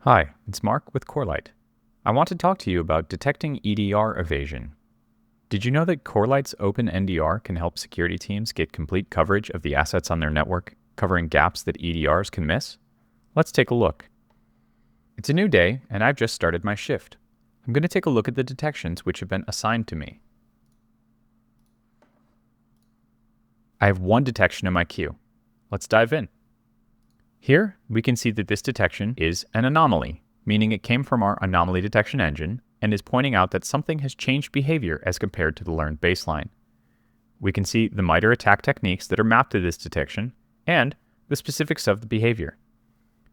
Hi, it's Mark with Corelight. I want to talk to you about detecting EDR evasion. Did you know that Corelight's Open NDR can help security teams get complete coverage of the assets on their network, covering gaps that EDRs can miss? Let's take a look. It's a new day, and I've just started my shift. I'm going to take a look at the detections which have been assigned to me. I have one detection in my queue. Let's dive in. Here, we can see that this detection is an anomaly, meaning it came from our anomaly detection engine and is pointing out that something has changed behavior as compared to the learned baseline. We can see the MITRE attack techniques that are mapped to this detection and the specifics of the behavior.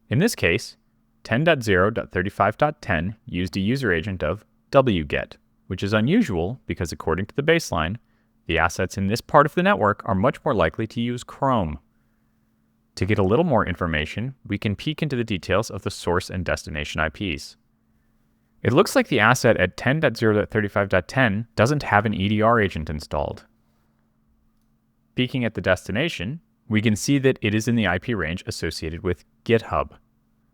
In this case, 10.0.35.10 used a user agent of wget, which is unusual because according to the baseline, the assets in this part of the network are much more likely to use Chrome. To get a little more information, we can peek into the details of the source and destination IPs. It looks like the asset at 10.0.35.10 doesn't have an EDR agent installed. Peeking at the destination, we can see that it is in the IP range associated with GitHub.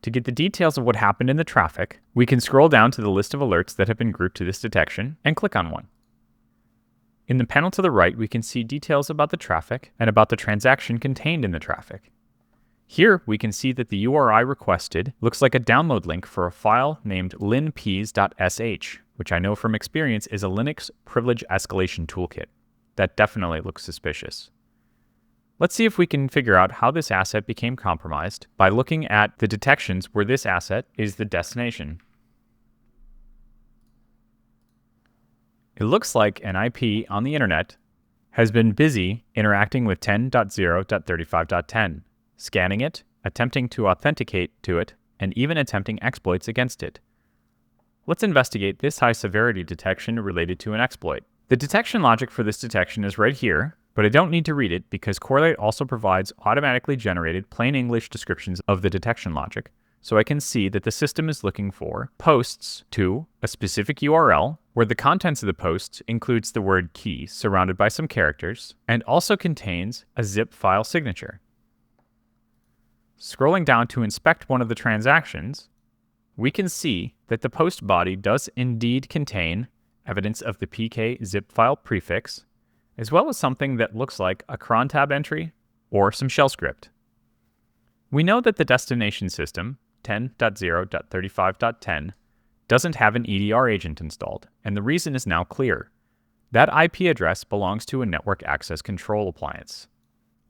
To get the details of what happened in the traffic, we can scroll down to the list of alerts that have been grouped to this detection and click on one. In the panel to the right, we can see details about the traffic and about the transaction contained in the traffic. Here, we can see that the URI requested looks like a download link for a file named linpeas.sh, which I know from experience is a Linux privilege escalation toolkit. That definitely looks suspicious. Let's see if we can figure out how this asset became compromised by looking at the detections where this asset is the destination. It looks like an IP on the internet has been busy interacting with 10.0.35.10. scanning it, attempting to authenticate to it, and even attempting exploits against it. Let's investigate this high severity detection related to an exploit. The detection logic for this detection is right here, but I don't need to read it because Corelight also provides automatically generated plain English descriptions of the detection logic, so I can see that the system is looking for posts to a specific URL where the contents of the post includes the word key surrounded by some characters and also contains a zip file signature. Scrolling down to inspect one of the transactions, we can see that the post body does indeed contain evidence of the PK zip file prefix, as well as something that looks like a cron tab entry or some shell script. We know that the destination system, 10.0.35.10, doesn't have an EDR agent installed, and the reason is now clear. That IP address belongs to a network access control appliance.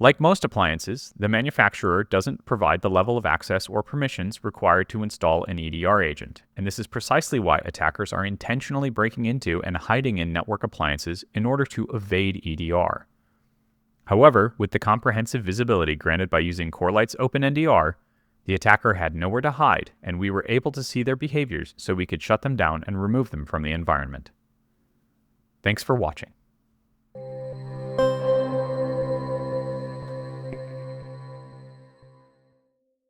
Like most appliances, the manufacturer doesn't provide the level of access or permissions required to install an EDR agent, and this is precisely why attackers are intentionally breaking into and hiding in network appliances in order to evade EDR. However, with the comprehensive visibility granted by using Corelight's Open NDR, the attacker had nowhere to hide, and we were able to see their behaviors so we could shut them down and remove them from the environment. Thanks for watching.